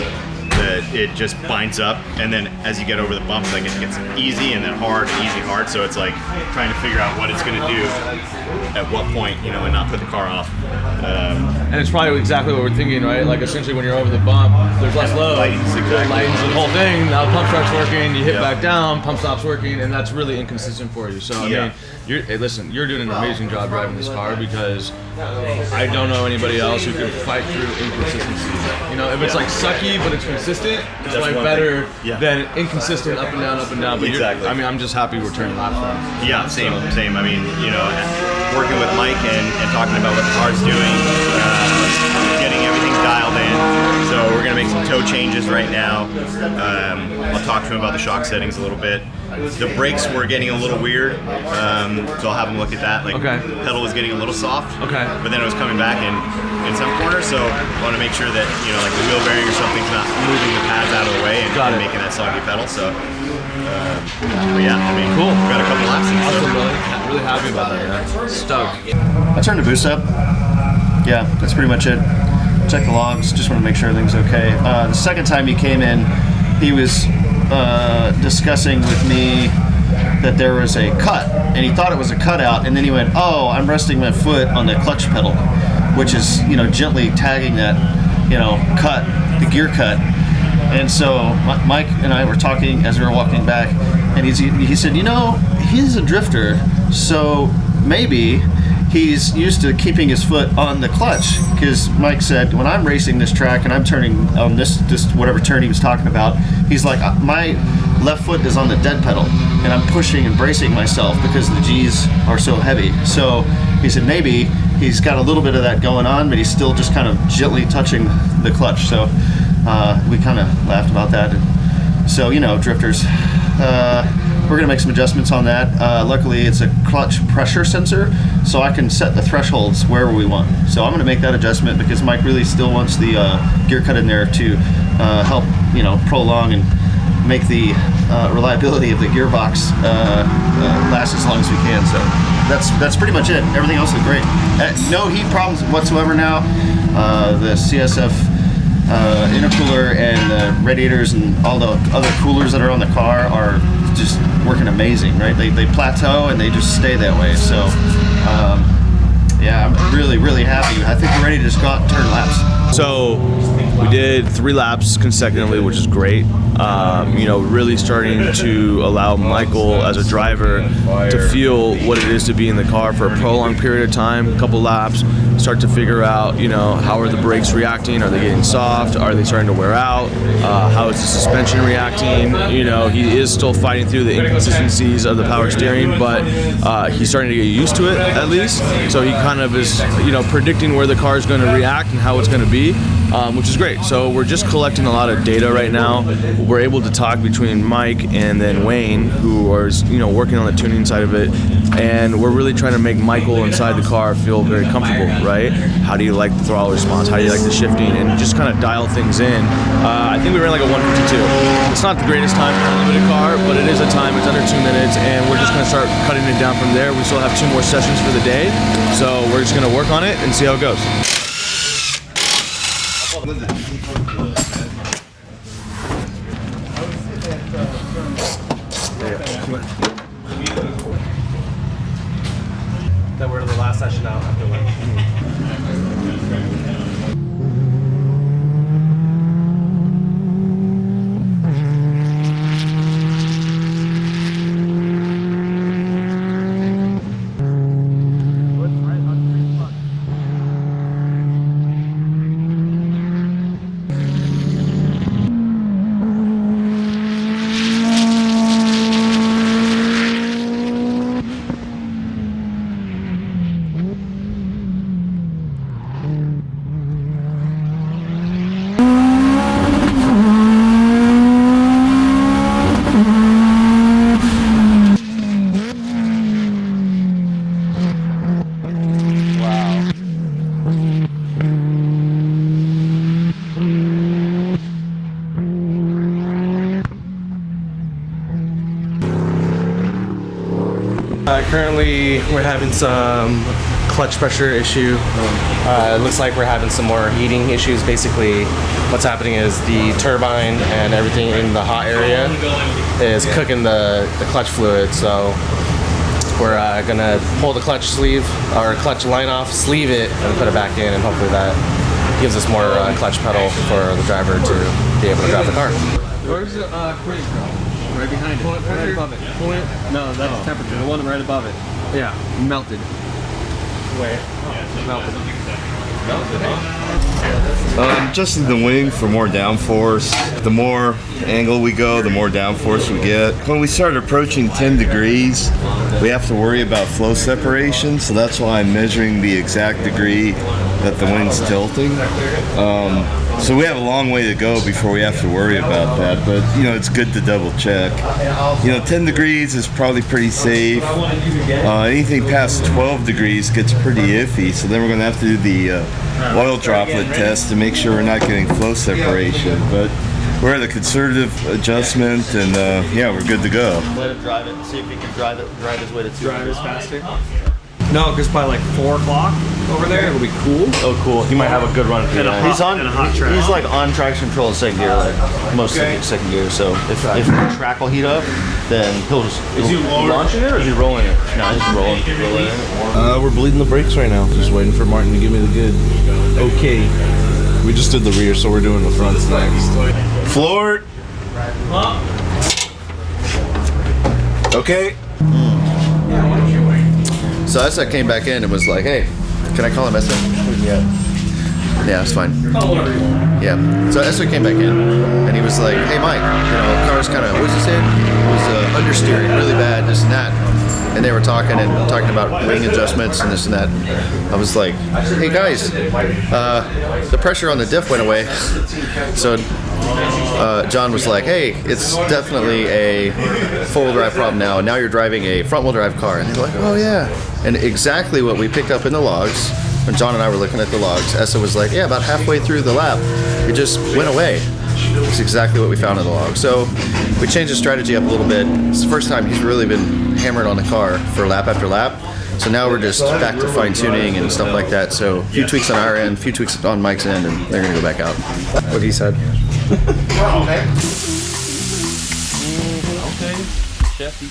that it just binds up, and then as you get over the bumps, like it gets easy and then hard, easy, hard. So it's like trying to figure out what it's going to do at what point, you know, and not put the car off. And it's probably exactly what we're thinking, right? Like essentially when you're over the bump, there's less load. Lightens the whole thing. Now the pump starts working, you hit back down, pump stops working, and that's really inconsistent for you. So I mean, hey, listen, you're doing an amazing job driving this car, because I don't know anybody else who can fight through inconsistency. You know, if it's like sucky but it's consistent, it's like better than inconsistent up and down, up and down. But I mean, I'm just happy we're turning laps now. Yeah, same. I mean, you know, working with Mike and talking about what the car's doing, getting everything dialed in. So we're gonna make some toe changes right now. I'll talk to him about the shock settings a little bit. The brakes were getting a little weird, so I'll have him look at that. Like, pedal was getting a little soft, but then it was coming back in some corners. So I want to make sure that, you know, like the wheel bearing or something's not moving the pads out of the way and making that soggy pedal. So, but yeah, I mean, cool. We've got a couple laps in. Awesome, really happy about that. Man. Stoked. I turned the boost up. Yeah, that's pretty much it. Check the logs. Just want to make sure everything's okay. The second time he came in, he was discussing with me that there was a cut, and he thought it was a cutout, and then he went, "Oh, I'm resting my foot on the clutch pedal," which is, you know, gently tagging that, you know, cut, the gear cut. And so Mike and I were talking as we were walking back, and he said, you know, he's a drifter, so maybe he's used to keeping his foot on the clutch, because Mike said, when I'm racing this track and I'm turning on this whatever turn he was talking about, he's like, my left foot is on the dead pedal and I'm pushing and bracing myself because the G's are so heavy. So he said maybe he's got a little bit of that going on, but he's still just kind of gently touching the clutch. So we kind of laughed about that. And so, you know, drifters, we're gonna make some adjustments on that. Luckily it's a clutch pressure sensor, so I can set the thresholds wherever we want. So I'm gonna make that adjustment because Mike really still wants the gear cut in there to help, you know, prolong and make the reliability of the gearbox last as long as we can. So that's pretty much it. Everything else is great. No heat problems whatsoever now. The CSF intercooler and the radiators and all the other coolers that are on the car are just working amazing, right? They plateau and they just stay that way. So yeah, I'm really happy. I think we're ready to just go out and turn laps. So we did 3 laps consecutively, which is great. You know, really starting to allow Michael as a driver to feel what it is to be in the car for a prolonged period of time, a couple laps, start to figure out, you know, how are the brakes reacting? Are they getting soft? Are they starting to wear out? How is the suspension reacting? You know, he is still fighting through the inconsistencies of the power steering, but he's starting to get used to it at least. So he kind of is, you know, predicting where the car is going to react and how it's going to be, which is great. So we're just collecting a lot of data right now. We're able to talk between Mike and then Wayne, who are, you know, working on the tuning side of it, and we're really trying to make Michael inside the car feel very comfortable, right? How do you like the throttle response? How do you like the shifting? And just kind of dial things in. I think we ran like a 152. It's not the greatest time for a limited car, but it is a time. It's under 2 minutes, and we're just going to start cutting it down from there. We still have 2 more sessions for the day, so we're just going to work on it and see how it goes. Then we're to the last session out after lunch. Currently, we're having some clutch pressure issue. It looks like we're having some more heating issues. Basically, what's happening is the turbine and everything in the hot area is cooking the clutch fluid. So we're gonna pull the clutch sleeve or clutch line off, sleeve it, and put it back in, and hopefully that gives us more clutch pedal for the driver to be able to drive the car. Where's the cooling from? Right behind it. Right above it. No, that's temperature. The one right above it. Yeah, melted. Where? Melted. Just in the wing for more downforce. The more angle we go, the more downforce we get. When we start approaching 10 degrees, we have to worry about flow separation, so that's why I'm measuring the exact degree that the wing's tilting. So we have a long way to go before we have to worry about that, but you know, it's good to double check. You know, 10 degrees is probably pretty safe. Anything past 12 degrees gets pretty iffy, so then we're going to have to do the oil droplet test to make sure we're not getting flow separation. But we're at a conservative adjustment, and yeah, we're good to go. Let him drive it, see if he can drive his way to 200. Drive is faster? No, because by like 4 o'clock over there, it'll be cool. Oh, cool. He might have a good run. He's like on traction control in second gear, like most second gear. So if the track will heat up, then he'll just. Is he launching it or is he rolling it? No, he's rolling it. We're bleeding the brakes right now. Just waiting for Martin to give me the good okay. We just did the rear, so we're doing the fronts next. Floor. Okay. So Essa came back in and was like, "Hey, can I call him Essa?" Yeah, it's fine. Yeah. So Essa came back in and he was like, "Hey, Mike, you know, the car's kind of, what's he saying? It was understeering really bad, this and that." And they were talking about wing adjustments and this and that. I was like, "Hey guys, the pressure on the diff went away." So John was like, "Hey, it's definitely a four-wheel drive problem now. And now you're driving a front-wheel drive car." And they were like, "Oh yeah." And exactly what we picked up in the logs, when John and I were looking at the logs, Essa was like, "Yeah, about halfway through the lap, it just went away." It's exactly what we found in the log. So we changed the strategy up a little bit. It's the first time he's really been hammered on the car for lap after lap. So now we're just back to fine-tuning and stuff like that. So a few tweaks on our end, a few tweaks on Mike's end, and they're going to go back out. What he said.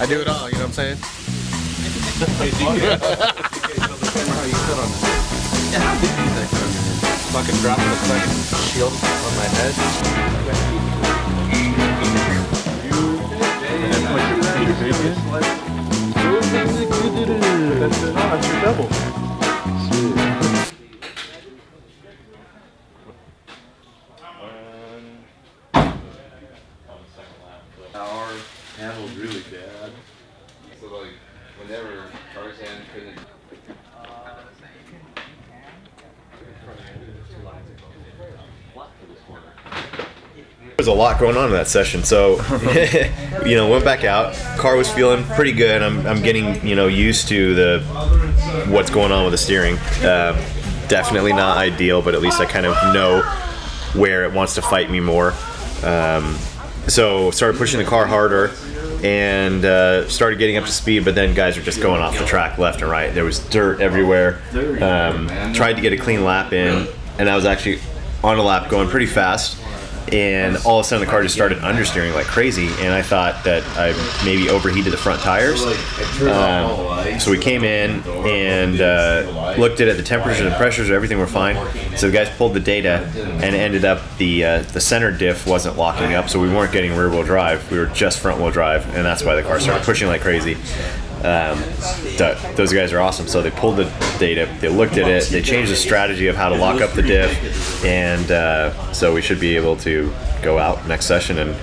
I do it all, you know what I'm saying? Fucking drop the fucking shield on my head. That's your double. Our handle's really bad. So like whenever Tarzan couldn't. There's a lot going on in that session, so you know, went back out. Car was feeling pretty good. I'm getting, you know, used to what's going on with the steering. Definitely not ideal, but at least I kind of know where it wants to fight me more. So started pushing the car harder and started getting up to speed, but then guys were just going off the track left and right. There was dirt everywhere. Tried to get a clean lap in, and I was actually on a lap going pretty fast. And all of a sudden the car just started understeering like crazy, and I thought that I maybe overheated the front tires. So we came in and looked at it, the temperatures and pressures, everything were fine. So the guys pulled the data, and it ended up the center diff wasn't locking up, so we weren't getting rear wheel drive, we were just front wheel drive, and that's why the car started pushing like crazy. Those guys are awesome. So they pulled the data, they looked at it, they changed the strategy of how to lock up the diff, and so we should be able to go out next session, and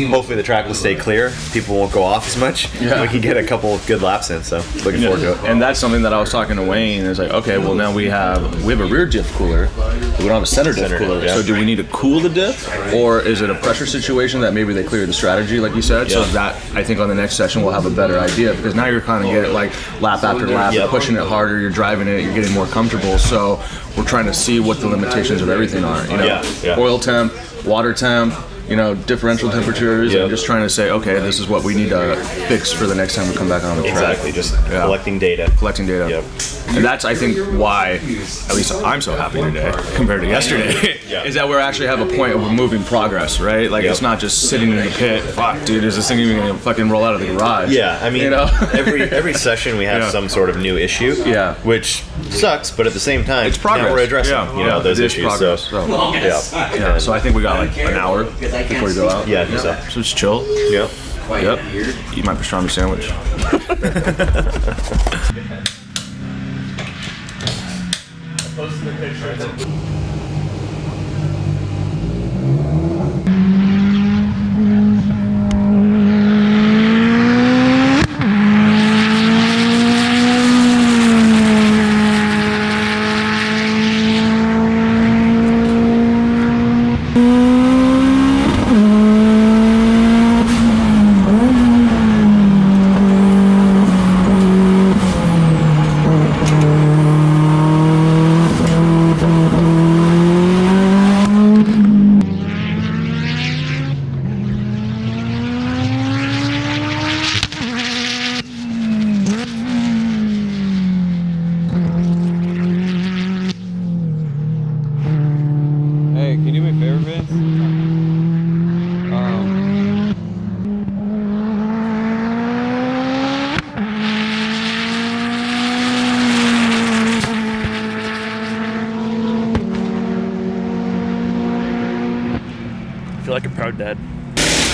hopefully the track will stay clear. People won't go off as much. Yeah. We can get a couple good laps in, so looking forward to it. And that's something that I was talking to Wayne. It's like, okay, well now we have a rear diff cooler, but we don't have a center diff cooler. Yeah. So do we need to cool the diff, or is it a pressure situation that maybe they clear the strategy, like you said? Yeah. So that, I think on the next session we'll have a better idea, because now you're kind of getting like lap after lap, you're pushing it harder, you're driving it, you're getting more comfortable. So we're trying to see what the limitations of everything are. You know, oil temp, water temp, differential temperatures, and just trying to say, okay, this is what we need to fix for the next time we come back on the track. Exactly, just collecting data. Yep. And that's, I think, why, at least I'm so happy today compared to yesterday, is that we actually have a point of moving progress, right? Like, it's not just sitting in the pit, fuck, dude, is this thing even gonna fucking roll out of the garage? Yeah, I mean, every session we have some sort of new issue, which sucks, but at the same time, it's progress. Now we're addressing those issues. Progress, so I think we got like an hour before you go out. Yeah, so just chill. Yep. Eat my pastrami sandwich. Posting the picture. Like a proud dad.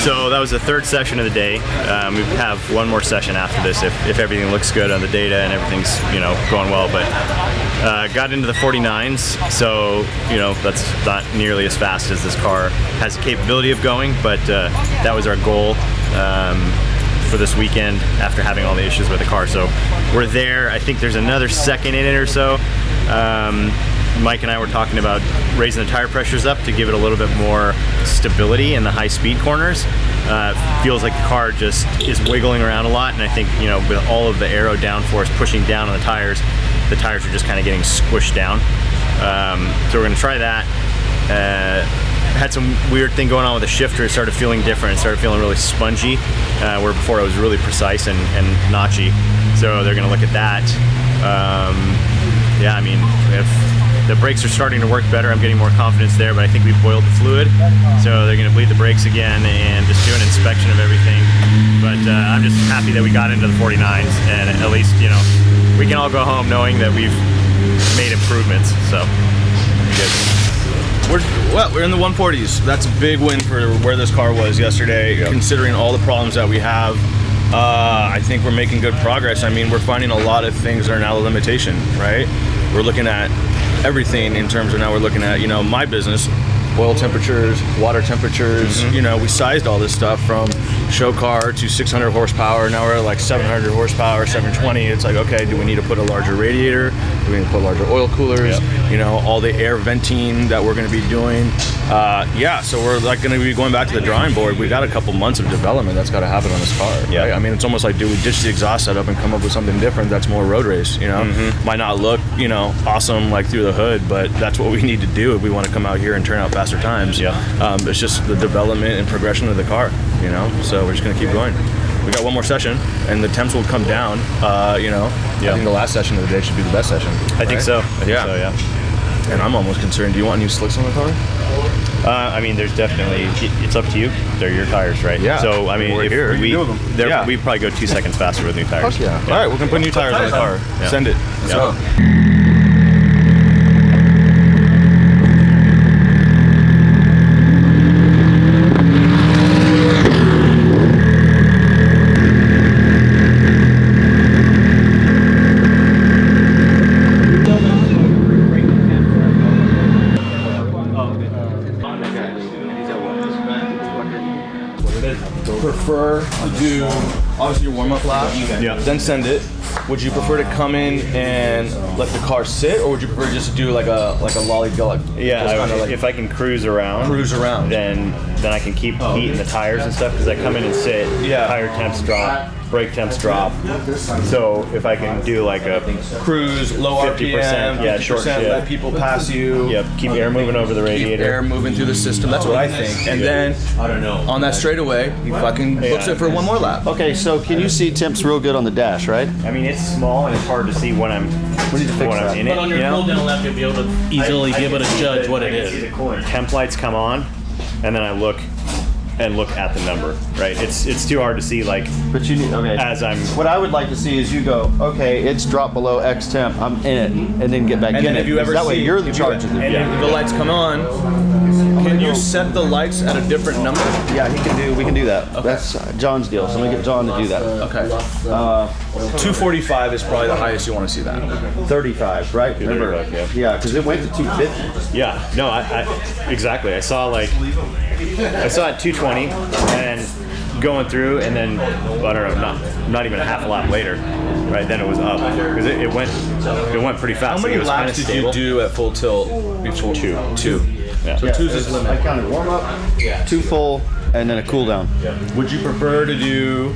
So that was the third session of the day. We have one more session after this if everything looks good on the data and everything's going well. But got into the 49s, so that's not nearly as fast as this car has the capability of going. But that was our goal for this weekend after having all the issues with the car. So we're there. I think there's another second in it or so. Mike and I were talking about raising the tire pressures up to give it a little bit more stability in the high speed corners. Feels like the car just is wiggling around a lot, and I think with all of the aero downforce pushing down on the tires are just kind of getting squished down. So we're going to try that. Had some weird thing going on with the shifter. It started feeling different. It started feeling really spongy, where before it was really precise and notchy. So they're going to look at that. I mean, if the brakes are starting to work better, I'm getting more confidence there, but I think we've boiled the fluid. So they're going to bleed the brakes again and just do an inspection of everything. But I'm just happy that we got into the 49s, and at least, we can all go home knowing that we've made improvements. So, good. We're in the 140s. That's a big win for where this car was yesterday, considering all the problems that we have. I think we're making good progress. I mean, we're finding a lot of things that are now a limitation, right? We're looking at everything in terms of now we're looking at, my business, oil temperatures, water temperatures, we sized all this stuff from show car to 600 horsepower. Now we're at like 700 horsepower, 720. It's like, okay, do we need to put a larger radiator? Do we need to put larger oil coolers? All the air venting that we're going to be doing. So we're like going to be going back to the drawing board. We got a couple months of development that's got to happen on this car. Right? I mean, it's almost like, do we ditch the exhaust setup and come up with something different that's more road race? Might not look, awesome like through the hood, but that's what we need to do if we want to come out here and turn out faster times. It's just the development and progression of the car. So we're just going to keep going. We got one more session, and the temps will come down. I think the last session of the day should be the best session. I think so. Yeah. And I'm almost concerned. Do you want new slicks on the car? I mean, there's definitely. It's up to you. They're your tires, right? Yeah. So I mean, if here. we probably go 2 seconds faster with new tires. Fuck yeah. All right, we're gonna put new tires on the car. Yeah. Send it. Let's go. Prefer to do obviously your warm-up lap, then send it. Would you prefer to come in and let the car sit, or would you prefer just to do like a lollygag? If I can cruise around, then I can keep heat in the tires and stuff, because I come in and sit, tire temps drop, brake temps drop. So if I can do like a cruise, low 50%, RPM, yeah, short shift, let people pass you. Yep, keep air moving over the radiator. Keep air moving through the system. That's what I think. And then on that straightaway, he fucking books it for one more lap. Okay, so can you see temps real good on the dash, right? I mean, it's small and it's hard to see when I'm in it. But on your cool down lap, you'll be able to easily be able to judge what it is. The coolant temp lights come on, and then I look at the number, right? It's too hard to see, like, but you need, okay. As I'm, what I would like to see is you go, okay, it's dropped below X temp, I'm in it, and then get back in it. That way you're the charge of it. And if the lights come on, can you set the lights at a different number? Yeah, we can do that. Okay. That's John's deal, so I'm gonna get John to do that. Okay. 245 is probably the highest you want to see that. 35, right? Remember? Yeah, because it went to 250. Yeah, no, I exactly. I saw at 220 and going through, and then I don't know, not even a half a lap later, right? Then it was up because it went pretty fast. How many it was laps did you do at full tilt before? Two. Yeah. So two's his limit. I counted warm up, 2 full, and then a cool down. Would you prefer to do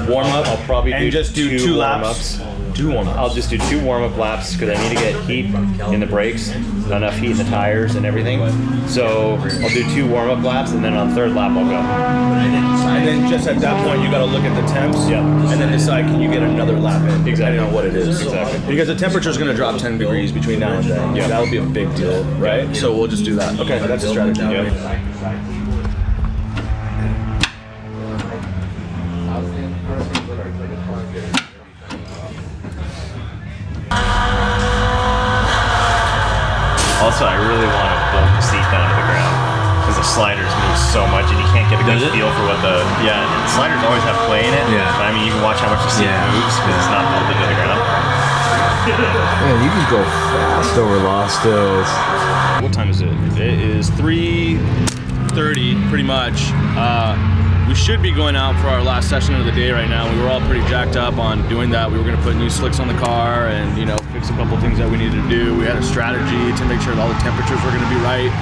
warm up? I'll probably just do 2 laps. 2 warm-ups. I'll just do 2 warm-up laps because I need to get heat in the brakes, enough heat in the tires and everything. So I'll do 2 warm-up laps, and then on the 3rd lap I'll go. And then just at that point you got to look at the temps, and then decide can you get another lap in, depending on what it is. Exactly. Because the temperature is going to drop 10 degrees between now and then. Yeah, that'll be a big deal, right? So we'll just do that. Okay, that's a strategy. Also, I really want to bolt the seat down to the ground because the sliders move so much and you can't get a good feel for what the and the sliders always have play in it. Yeah. But I mean, you can watch how much the seat moves because it's not bolted to the ground. Man, you can go fast over Lost Hills. What time is it? It is 3:30, pretty much. We should be going out for our last session of the day right now. We were all pretty jacked up on doing that. We were going to put new slicks on the car and, fix a couple things that we needed to do. We had a strategy to make sure that all the temperatures were going to be right.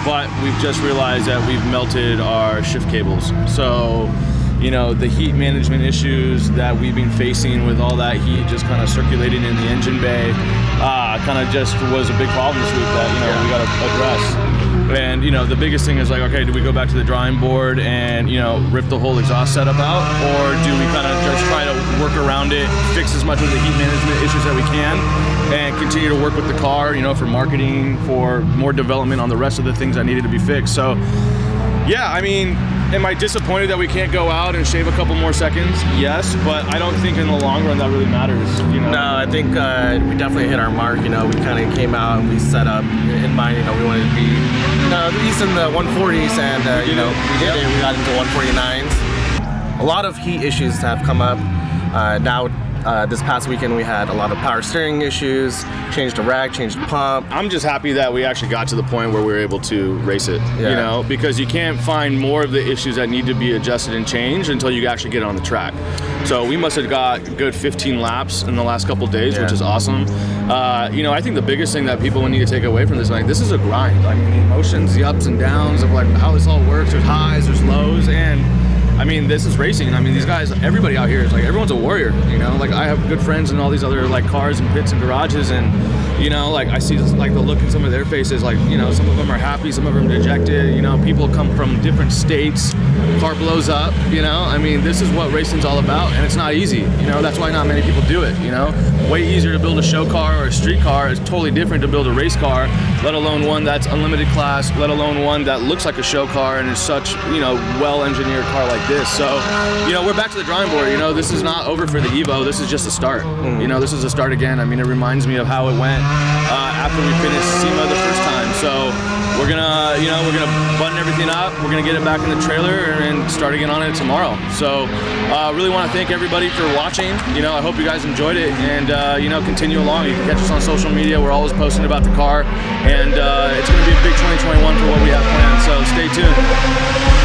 But we've just realized that we've melted our shift cables. So, the heat management issues that we've been facing with all that heat just kind of circulating in the engine bay kind of just was a big problem this week that, we got to address. And, the biggest thing is like, okay, do we go back to the drawing board and, rip the whole exhaust setup out? Or do we kind of just try to work around it, fix as much of the heat management issues that we can, and continue to work with the car, for marketing, for more development on the rest of the things that needed to be fixed? So, yeah, I mean, am I disappointed that we can't go out and shave a couple more seconds? Yes, but I don't think in the long run that really matters. No, I think we definitely hit our mark. We kind of came out and we set up in mind. We wanted to be at least in the 140s, and we did it. We got into 149s. A lot of heat issues have come up. Now, this past weekend we had a lot of power steering issues. Changed the rag, changed the pump. I'm just happy that we actually got to the point where we were able to race it. Because you can't find more of the issues that need to be adjusted and changed until you actually get on the track. So we must have got a good 15 laps in the last couple of days, which is awesome. I think the biggest thing that people need to take away from this, this is a grind. I mean, the emotions, the ups and downs of how this all works. There's highs, there's lows, and this is racing. These guys, everybody out here is everyone's a warrior, I have good friends in all these other cars and pits and garages, and I see the look in some of their faces, some of them are happy, some of them dejected, people come from different states, car blows up, this is what racing's all about, and it's not easy, that's why not many people do it, way easier to build a show car or a street car. It's totally different to build a race car, let alone one that's unlimited class, let alone one that looks like a show car and is such, well-engineered car like this. So, we're back to the drawing board. This is not over for the Evo. This is just a start. This is a start again. It reminds me of how it went after we finished SEMA the first time. So we're gonna, we're gonna button everything up. We're gonna get it back in the trailer and start again on it tomorrow. So really want to thank everybody for watching. I hope you guys enjoyed it, and continue along. You can catch us on social media. We're always posting about the car, and it's gonna be a big 2021 for what we have planned. So stay tuned.